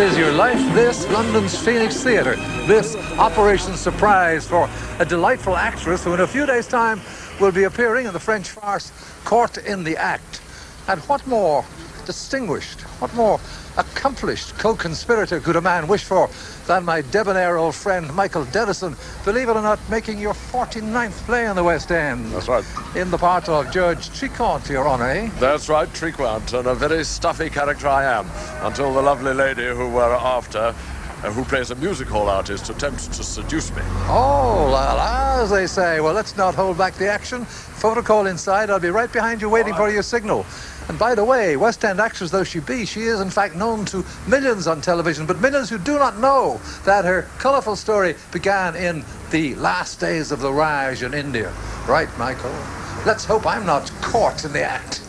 This Is Your Life, this London's Phoenix Theatre, this Operation Surprise for a delightful actress who in a few days' time will be appearing in the French farce Caught in the Act. And what more distinguished, what more accomplished co-conspirator could a man wish for than my debonair old friend Michael Dennison, believe it or not, making your 49th play in the West End. That's right. In the part of Judge Tricant, Your Honour, eh? That's right, Tricant, and a very stuffy character I am, until the lovely lady who we're after, who plays a music hall artist, attempts to seduce me. Oh, la la, as they say. Well, let's not hold back the action. Photocall inside. I'll be right behind you waiting for your signal. And by the way, West End actress though she be, she is in fact known to millions on television, but millions who do not know that her colourful story began in the last days of the Raj in India. Right, Michael? Let's hope I'm not caught in the act.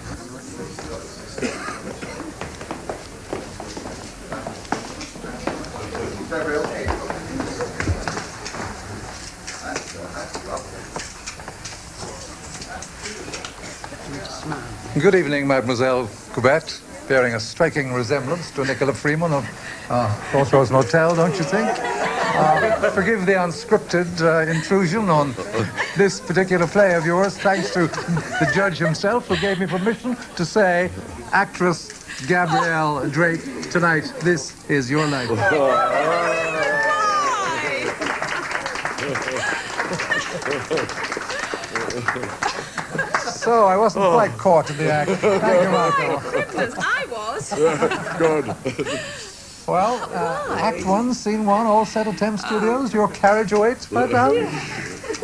Good evening, Mademoiselle Coubette, bearing a striking resemblance to Nicola Freeman of Crossroads Motel, don't you think? Forgive the unscripted intrusion on this particular play of yours, thanks to the judge himself, who gave me permission to say, actress Gabrielle Drake, tonight, this is your life. So I wasn't quite caught in the act. Thank you, Michael. My goodness, I was. Good. Well, Act 1, Scene 1, all set at Thames Studios. Your carriage awaits, my darling.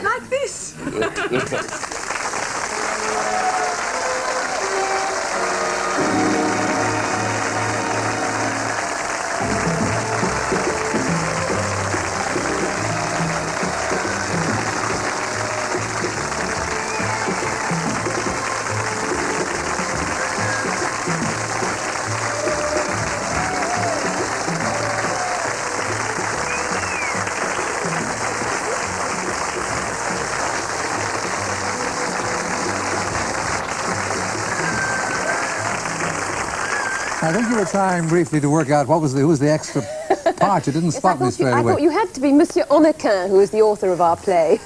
Like this. I think you were trying briefly to work out who was the extra part. You didn't spot me straight I away. thought you had to be Monsieur Onnequin, who is the author of our play.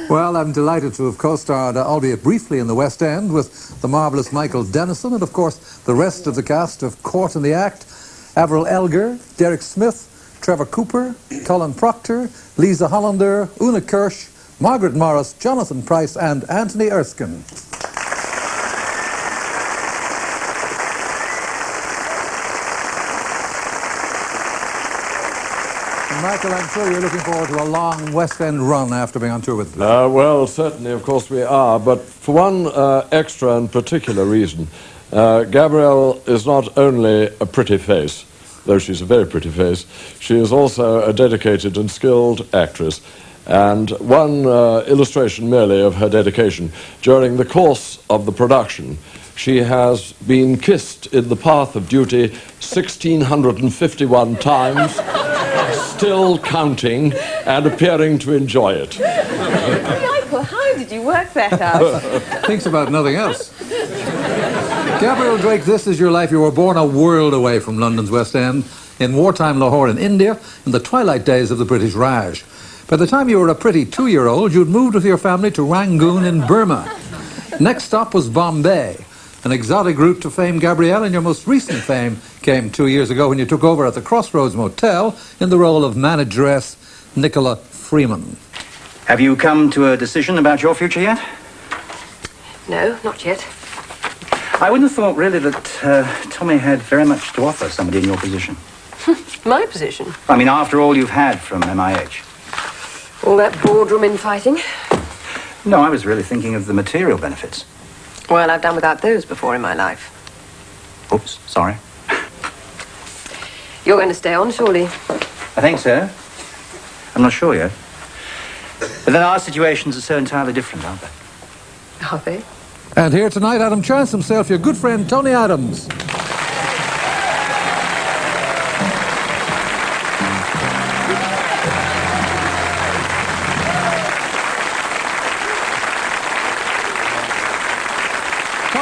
Well, I'm delighted to have co-starred, albeit briefly, in the West End with the marvellous Michael Dennison and, of course, the rest of the cast of Caught in the Act. Avril Elgar, Derek Smith, Trevor Cooper, Colin Proctor, Lisa Hollander, Una Kirsch, Margaret Morris, Jonathan Price and Anthony Erskine. Michael, I'm sure you're looking forward to a long West End run after being on tour with us. Well, certainly, of course, we are, but for one extra and particular reason, Gabrielle is not only a pretty face, though she's a very pretty face, she is also a dedicated and skilled actress. And one illustration merely of her dedication, during the course of the production, she has been kissed in the path of duty 1,651 times, still counting and appearing to enjoy it. Michael, how did you work that out? Thinks about nothing else. Gabrielle Drake, this is your life. You were born a world away from London's West End, in wartime Lahore in India, in the twilight days of the British Raj. By the time you were a pretty 2-year-old, you'd moved with your family to Rangoon in Burma. Next stop was Bombay, an exotic route to fame, Gabrielle, and your most recent fame came 2 years ago when you took over at the Crossroads Motel in the role of manageress Nicola Freeman. Have you come to a decision about your future yet? No, not yet. I wouldn't have thought, really, that Tommy had very much to offer somebody in your position. My position? I mean, after all you've had from MIH. All that boardroom infighting? No, I was really thinking of the material benefits. Well, I've done without those before in my life. Oops, sorry. You're going to stay on, surely? I think so. I'm not sure yet. But then our situations are so entirely different, aren't they? Are they? And here tonight, Adam Chance himself, your good friend Tony Adams.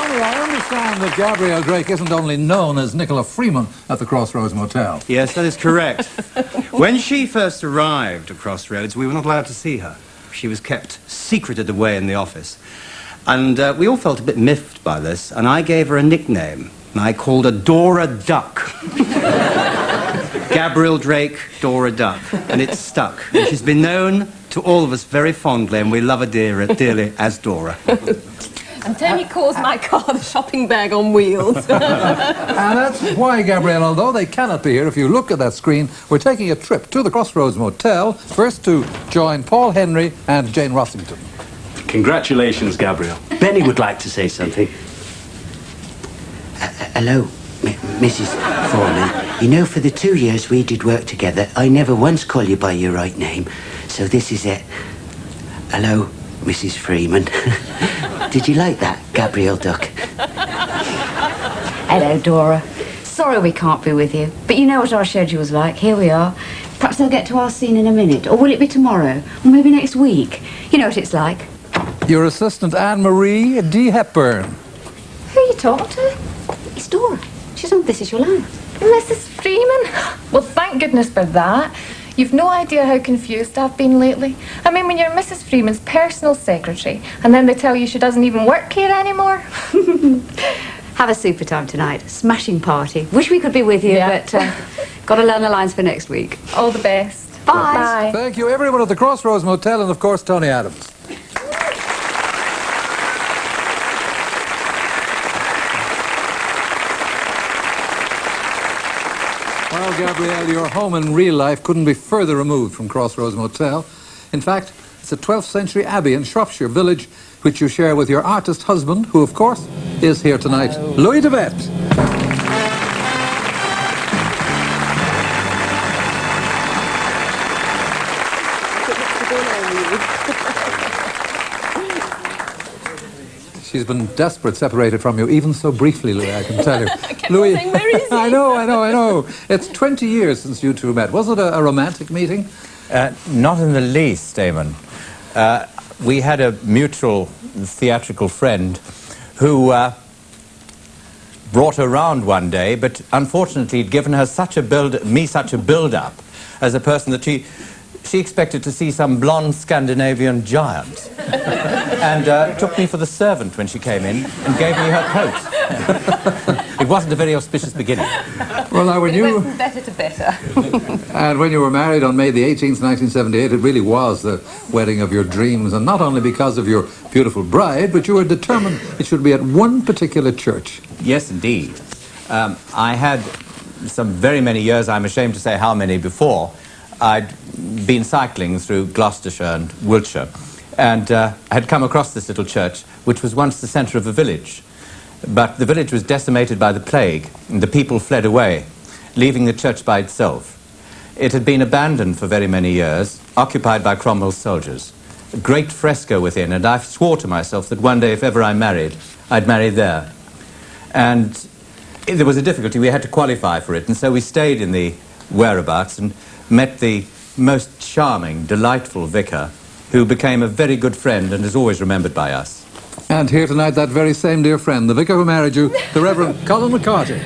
Tony, I understand that Gabrielle Drake isn't only known as Nicola Freeman at the Crossroads Motel. Yes, that is correct. When she first arrived at Crossroads, we were not allowed to see her. She was kept secreted away in the office. And we all felt a bit miffed by this, and I gave her a nickname. And I called her Dora Duck. Gabrielle Drake, Dora Duck. And it's stuck. And she's been known to all of us very fondly, and we love her dearly as Dora. And Tony calls my car the shopping bag on wheels. And that's why, Gabrielle, although they cannot be here, if you look at that screen, we're taking a trip to the Crossroads Motel, first to join Paul Henry and Jane Rossington. Congratulations, Gabrielle. Benny would like to say something. Hello, Mrs. Foreman. You know, for the 2 years we did work together, I never once call you by your right name. So this is it. Hello, Mrs. Freeman. Did you like that, Gabrielle Duck? Hello, Dora. Sorry we can't be with you, but you know what our schedule's like. Here we are. Perhaps they'll get to our scene in a minute, or will it be tomorrow, or maybe next week? You know what it's like. Your assistant, Anne-Marie D. Hepburn. Who are you talking to? It's Dora. She's on This Is Your Life. Mrs. Freeman? Well, thank goodness for that. You've no idea how confused I've been lately. I mean, when you're Mrs. Freeman's personal secretary, and then they tell you she doesn't even work here anymore. Have a super time tonight. Smashing party. Wish we could be with you, but got to learn the lines for next week. All the best. Bye. Bye. Thank you, everyone at the Crossroads Motel, and of course, Tony Adams. Well, Gabrielle, your home in real life couldn't be further removed from Crossroads Motel. In fact, it's a 12th century abbey in Shropshire Village, which you share with your artist husband, who, of course, is here tonight, Louis Devet. She's been desperate separated from you, even so briefly, Louis, I can tell you. Louis, where is he? I know. It's 20 years since you two met. Was it a romantic meeting? Not in the least, Damon. We had a mutual theatrical friend who brought her round one day, but unfortunately he'd given her such a build-up as a person that she expected to see some blonde Scandinavian giant. And took me for the servant when she came in and gave me her coat. It wasn't a very auspicious beginning. Well, now, when It you... went from better to better. And when you were married on May the 18th, 1978, it really was the wedding of your dreams, and not only because of your beautiful bride, but you were determined it should be at one particular church. Yes, indeed. I had some very many years, I'm ashamed to say how many, before I'd been cycling through Gloucestershire and Wiltshire, and I had come across this little church, which was once the centre of a village. But the village was decimated by the plague, and the people fled away, leaving the church by itself. It had been abandoned for very many years, occupied by Cromwell's soldiers. A great fresco within, and I swore to myself that one day, if ever I married, I'd marry there. And there was a difficulty. We had to qualify for it, and so we stayed in the whereabouts and met the most charming, delightful vicar, who became a very good friend and is always remembered by us. And here tonight, that very same dear friend, the vicar who married you, the Reverend Colin McCarthy.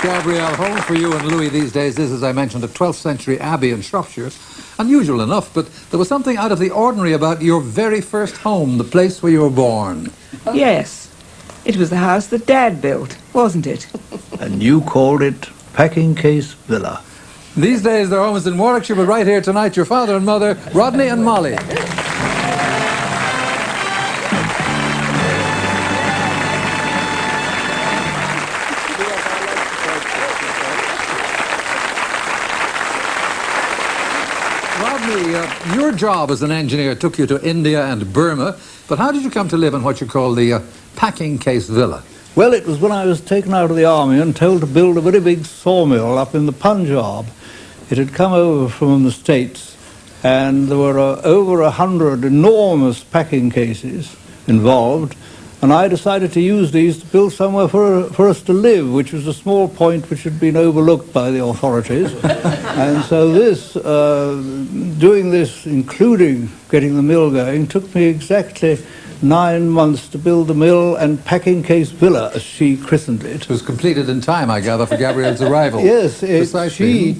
Gabrielle, home for you and Louis these days is, as I mentioned, a 12th century abbey in Shropshire. Unusual enough, but there was something out of the ordinary about your very first home, the place where you were born. Yes. It was the house that Dad built, wasn't it? And you called it Packing Case Villa. These days, their home is in Warwickshire, but right here tonight, your father and mother, Rodney and Molly. Rodney, your job as an engineer took you to India and Burma, but how did you come to live in what you call the Packing Case Villa? Well, it was when I was taken out of the army and told to build a very big sawmill up in the Punjab. It had come over from the States, and there were over 100 enormous packing cases involved, and I decided to use these to build somewhere for us to live, which was a small point which had been overlooked by the authorities. And so this, doing this, including getting the mill going, took me exactly 9 months to build the mill and packing case villa, as she christened it. It was completed in time, I gather, for Gabrielle's arrival. Yes, Precisely.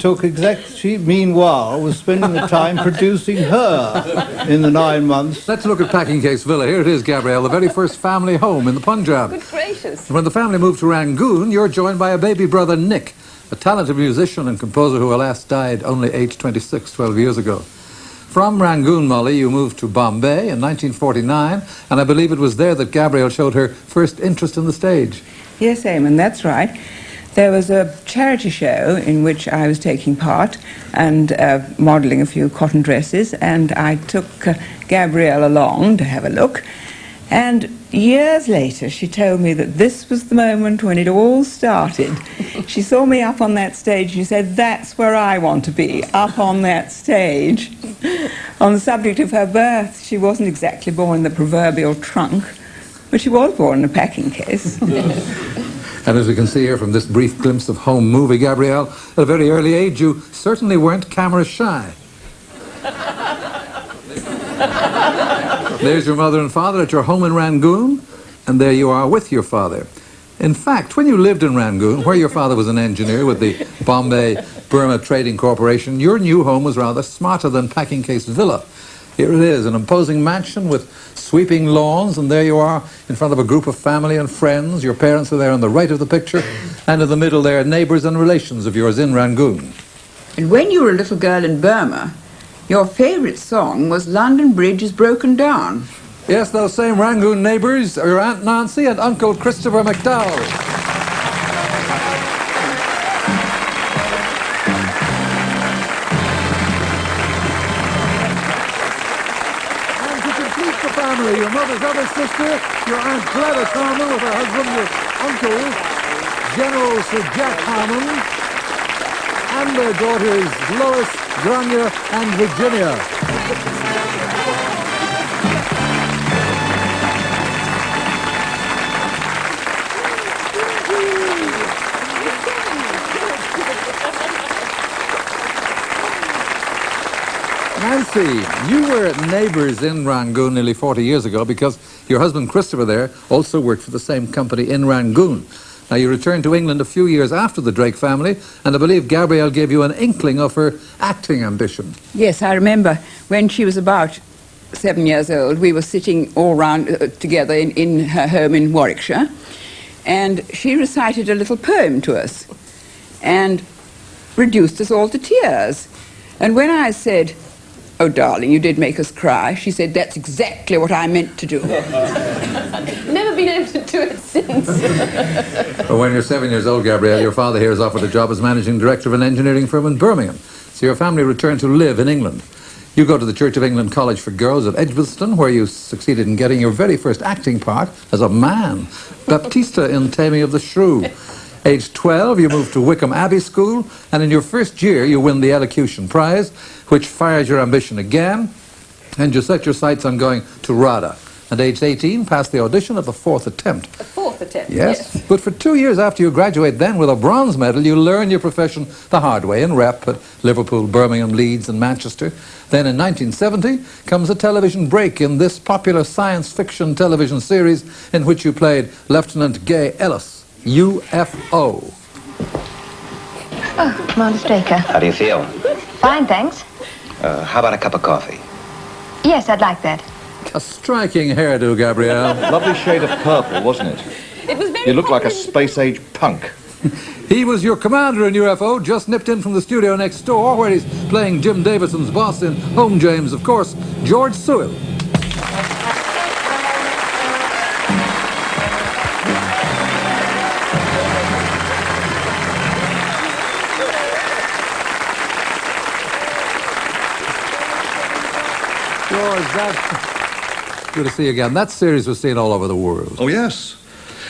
she meanwhile was spending the time producing her in the 9 months. Let's look at Packing Case Villa. Here it is, Gabrielle, the very first family home in the Punjab. Good gracious. When the family moved to Rangoon, you're joined by a baby brother, Nick, a talented musician and composer who, alas, died only aged 26, 12 years ago. From Rangoon, Molly, you moved to Bombay in 1949, and I believe it was there that Gabrielle showed her first interest in the stage. Yes, Eamon, that's right. There was a charity show in which I was taking part and modelling a few cotton dresses, and I took Gabrielle along to have a look. And years later, she told me that this was the moment when it all started. She saw me up on that stage and she said, "That's where I want to be, up on that stage." On the subject of her birth, she wasn't exactly born in the proverbial trunk, but she was born in a packing case. And as we can see here from this brief glimpse of home movie, Gabrielle, at a very early age, you certainly weren't camera shy. There's your mother and father at your home in Rangoon, and there you are with your father. In fact, when you lived in Rangoon, where your father was an engineer with the Bombay Burma Trading Corporation, your new home was rather smarter than Packing Case Villa. Here it is, an imposing mansion with sweeping lawns, and there you are in front of a group of family and friends. Your parents are there on the right of the picture, and in the middle there are neighbours and relations of yours in Rangoon. And when you were a little girl in Burma, your favourite song was "London Bridge is Broken Down." Yes, those same Rangoon neighbours are your Aunt Nancy and Uncle Christopher McDowell. And to complete the family, your mother's other sister, your Aunt Gladys Harmon with her husband, your uncle, General Sir Jack Harmon, and their daughters, Lois, Grania, and Virginia. Nancy, you were neighbours in Rangoon nearly 40 years ago because your husband Christopher there also worked for the same company in Rangoon. Now, you returned to England a few years after the Drake family, and I believe Gabrielle gave you an inkling of her acting ambition. Yes, I remember when she was about 7 years old, we were sitting all round together in her home in Warwickshire, and she recited a little poem to us and reduced us all to tears. And when I said, "Oh, darling, you did make us cry," she said, "That's exactly what I meant to do." Never been able to do it since. But when you're 7 years old, Gabrielle, your father here is offered a job as managing director of an engineering firm in Birmingham. So your family returned to live in England. You go to the Church of England College for Girls at Edgbaston, where you succeeded in getting your very first acting part as a man, Baptista in Taming of the Shrew. Age 12, you moved to Wickham Abbey School, and in your first year, you win the Elocution Prize, which fires your ambition again, and you set your sights on going to RADA. And aged 18, passed the audition at the 4th attempt. A fourth attempt, Yes, but for 2 years after you graduate then with a bronze medal, you learn your profession the hard way in rep at Liverpool, Birmingham, Leeds and Manchester. Then in 1970 comes a television break in this popular science fiction television series in which you played Lieutenant Gay Ellis, UFO. Oh, Commander Straker. How do you feel? Fine, thanks. How about a cup of coffee? Yes, I'd like that. A striking hairdo, Gabrielle. Lovely shade of purple, wasn't it? It was very You look like a popular. space-age punk. He was your commander in UFO, just nipped in from the studio next door, where he's playing Jim Davidson's boss in Home James, of course, George Sewell. Good to see you again. That series was seen all over the world. Oh, yes.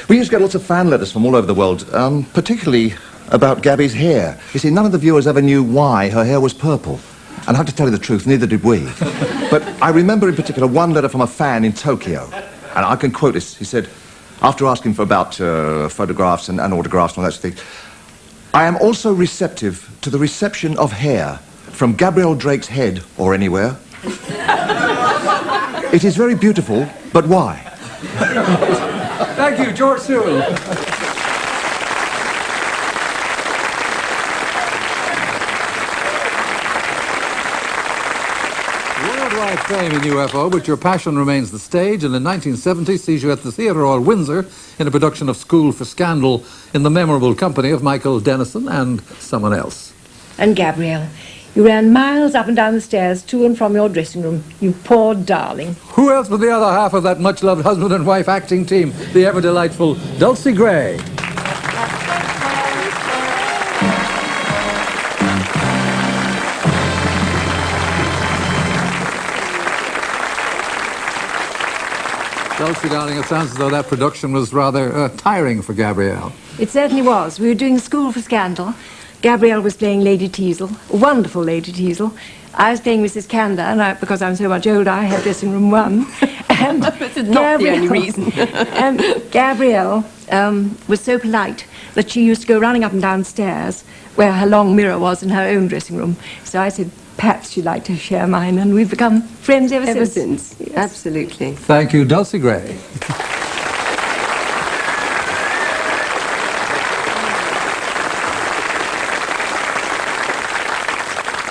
We used to get lots of fan letters from all over the world, particularly about Gabby's hair. You see, none of the viewers ever knew why her hair was purple. And I have to tell you the truth, neither did we. But I remember in particular one letter from a fan in Tokyo. And I can quote this. He said, after asking for about photographs and autographs and all that sort of thing, I am also receptive to the reception of hair from Gabrielle Drake's head or anywhere. It is very beautiful, but why? Thank you, George Sewell. Worldwide fame in UFO, but your passion remains the stage, and in 1970 sees you at the Theatre Royal Windsor in a production of School for Scandal in the memorable company of Michael Dennison and someone else. And Gabrielle, you ran miles up and down the stairs to and from your dressing room. You poor darling. Who else but the other half of that much-loved husband and wife acting team, the ever-delightful Dulcie Gray. Dulcie, darling, it sounds as though that production was rather tiring for Gabrielle. It certainly was. We were doing School for Scandal. Gabrielle was playing Lady Teazle, a wonderful Lady Teazle. I was playing Mrs. Candor, and because I'm so much older, I had dressing room 1. And This is not the only reason. Gabrielle was so polite that she used to go running up and down stairs where her long Mirror was in her own dressing room. So I said, perhaps she'd like to share mine, and we've become friends ever since. Yes. Absolutely. Thank you, Dulcie Gray.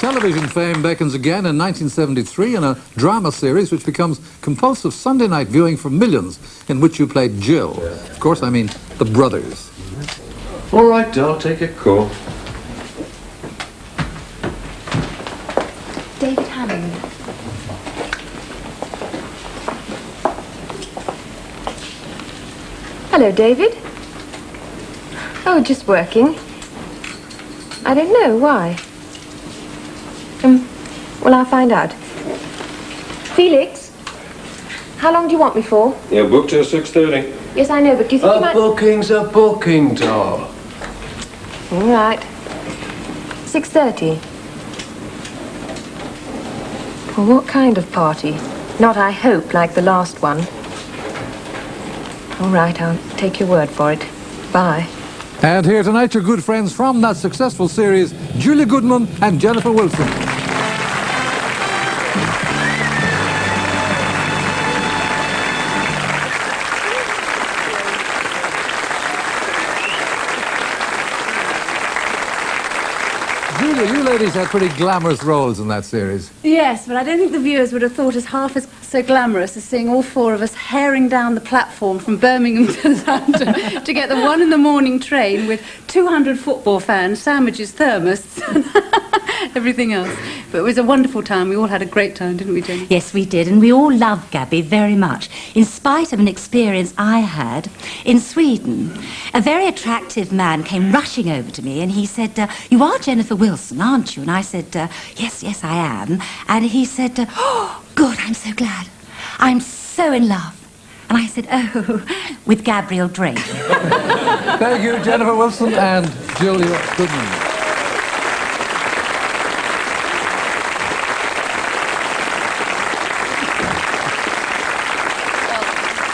Television fame beckons again in 1973 in a drama series which becomes compulsive Sunday night viewing for millions, in which you played Jill. Of course, I mean The Brothers. All right, I'll take a call. David Hammond. Hello, David. Oh, just working. I don't know. Why? Well, I'll find out. Felix, how long do you want me for? You're booked till 6:30. Yes, I know, but do you think you might... booking's a booking, Tom. All right. 6:30. Well, what kind of party? Not, I hope, like the last one. All right, I'll take your word for it. Bye. And here tonight, your good friends from that successful series, Julia Goodman and Jennifer Wilson. Julia, you ladies had pretty glamorous roles in that series. Yes, but I don't think the viewers would have thought us half as so glamorous as seeing all 4 of us herring down the platform from Birmingham to London to get the 1 in the morning train with 200 football fans, sandwiches, thermos, and everything else. But it was a wonderful time. We all had a great time, didn't we, Jenny? Yes, we did, and we all loved Gabby very much, in spite of an experience I had in Sweden. A very attractive man came rushing over to me, and he said, you are Jennifer Wilson, aren't you? And I said, yes, yes, I am. And he said, oh, good, I'm so glad. I'm so in love. And I said, oh, with Gabrielle Drake. Thank you, Jennifer Wilson and Julia Goodman.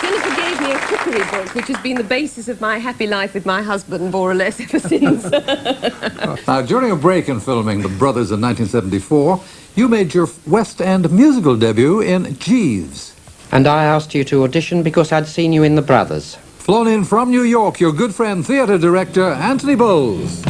Jennifer gave me a cookery book, which has been the basis of my happy life with my husband, more or less, ever since. Now, during a break in filming The Brothers in 1974, you made your West End musical debut in Jeeves. And I asked you to audition because I'd seen you in The Brothers. Flown in from New York, your good friend, theatre director, Anthony Bowles.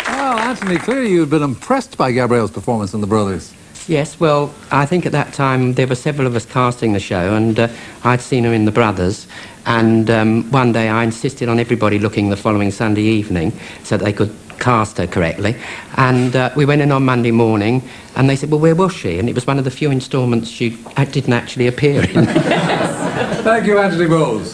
Well, Anthony, clearly you'd been impressed by Gabrielle's performance in The Brothers. Yes, well, I think at that time there were several of us casting the show, and I'd seen her in The Brothers, and one day I insisted on everybody looking the following Sunday evening so that they could cast her correctly, and we went in on Monday morning, and they said, well, where was she? And it was one of the few instalments she didn't actually appear in. Thank you, Anthony Bowles.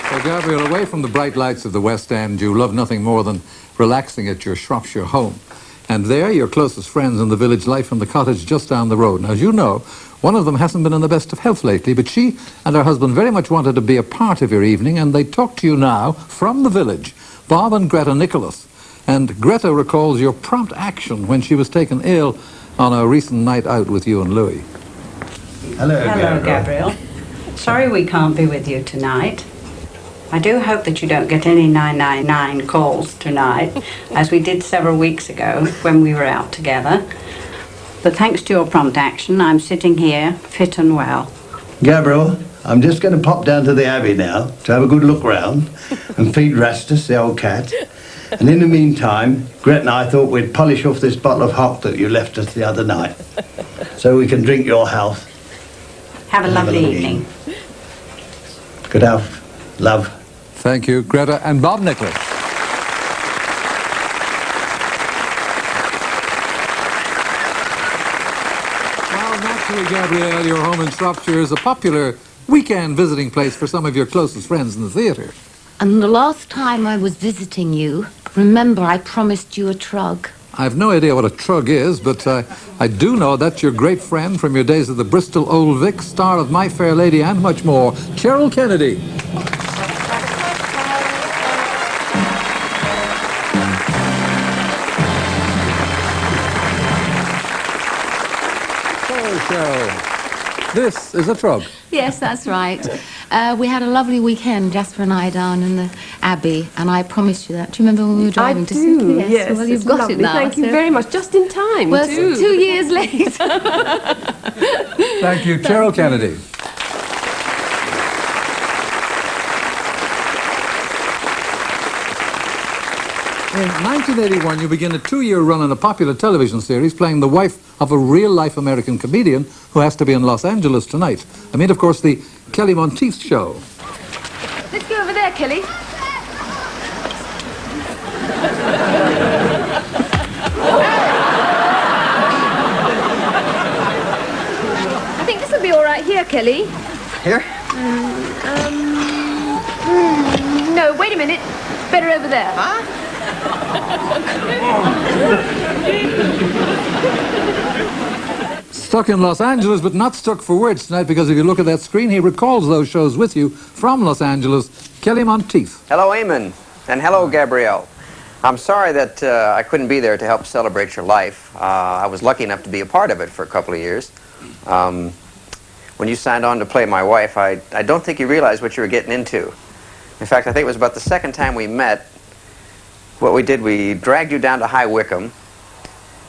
So, Gabrielle, away from the bright lights of the West End, you love nothing more than relaxing at your Shropshire home. And there, your closest friends in the village life from the cottage just down the road. Now, as you know, One of them hasn't been in the best of health lately, but she and her husband very much wanted to be a part of your evening, and they talk to you now from the village, Bob and Greta Nicholas. And Greta recalls your prompt action when she was taken ill on a recent night out with you and Louis. Hello, Gabriel. Sorry we can't be with you tonight. I do hope that you don't get any 999 calls tonight, as we did several weeks ago when we were out together. But thanks to your prompt action, I'm sitting here, fit and well. Gabriel, I'm just going to pop down to the Abbey now to have a good look round and feed Rastus, the old cat. And in the meantime, Gret and I thought we'd polish off this bottle of hock that you left us the other night, so we can drink your health. Have a lovely evening. Good health, love. Thank you, Greta and Bob Nicholas. Well, naturally, Gabrielle, your home in Shropshire is a popular weekend visiting place for some of your closest friends in the theatre. And the last time I was visiting you, remember I promised you a trug. I've no idea what a trug is, but I do know that's your great friend from your days at the Bristol Old Vic, star of My Fair Lady and much more, Cheryl Kennedy. Cheryl, this is a trug. Yes, that's right. We had a lovely weekend, Jasper and I, down in the Abbey, and I promised you that. Do you remember when we were driving to do, Yes, yes, well, you've it's got lovely. it now. Thank you very much. Just in time, well, too. 2 years late. Thank you, Cheryl Kennedy. In 1981, you begin a 2-year run on a popular television series playing the wife of a real-life American comedian who has to be in Los Angeles tonight. I mean, of course, the Kelly Monteith Show. Let's go over there, Kelly. I think this will be all right here, Kelly. Here? No, wait a minute. Better over there. Huh? Stuck in Los Angeles, but not stuck for words tonight, because if you look at that screen, he recalls those shows with you from Los Angeles, Kelly Monteith. Hello, Eamon, and hello, Gabrielle. I'm sorry that I couldn't be there to help celebrate your life. I was lucky enough to be a part of it for a couple of years. When you signed on to play my wife, I don't think you realized what you were getting into. In fact, I think it was about the second time we met. What we did, we dragged you down to High Wycombe,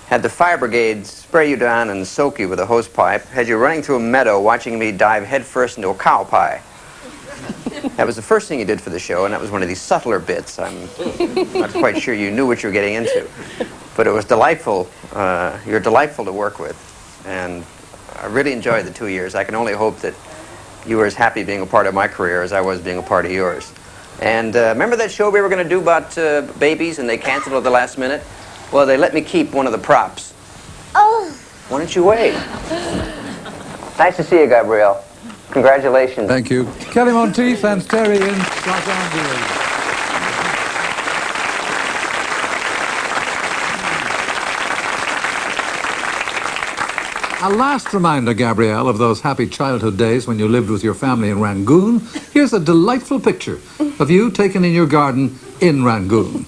had the fire brigade spray you down and soak you with a hose pipe, had you running through a meadow watching me dive headfirst into a cow pie. That was the first thing you did for the show, and that was one of these subtler bits. I'm not quite sure you knew what you were getting into. But it was delightful. You're delightful to work with. And I really enjoyed the 2 years. I can only hope that you were as happy being a part of my career as I was being a part of yours. And remember that show we were going to do about babies and they canceled at the last minute? Well, they let me keep one of the props. Oh! Why don't you wait? Nice to see you, Gabrielle. Congratulations. Thank you. Kelly Monteith and Terry in Los Angeles. A last reminder, Gabrielle, of those happy childhood days when you lived with your family in Rangoon. Here's a delightful picture of you taken in your garden in Rangoon.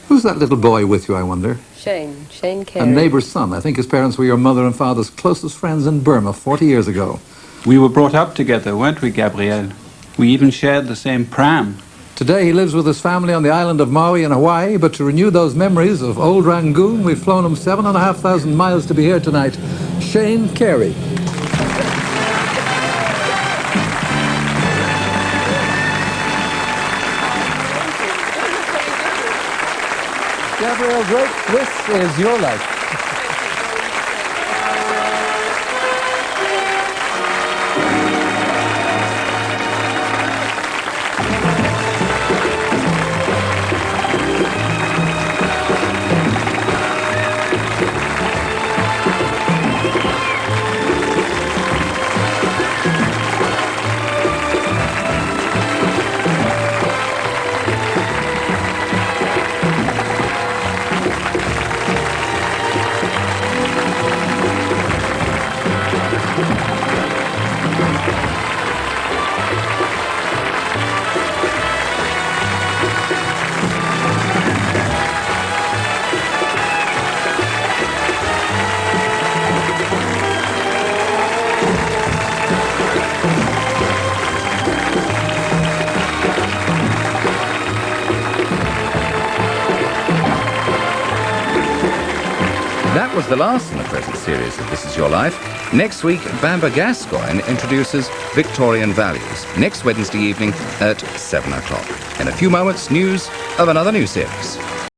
Who's that little boy with you, I wonder? Shane A Carey. neighbour's son. I think his parents were your mother and father's closest friends in Burma 40 years ago. We were brought up together, weren't we, Gabrielle? We even shared the same pram. Today he lives with his family on the island of Maui in Hawaii, but to renew those memories of old Rangoon, we've flown him 7,500 miles to be here tonight. Shane Carey. Gabrielle Drake, this is your life. That was the last in the present series of This Is Your Life. Next week, Bamber Gascoigne introduces Victorian values. Next Wednesday evening at 7 o'clock. In a few moments, news of another new series.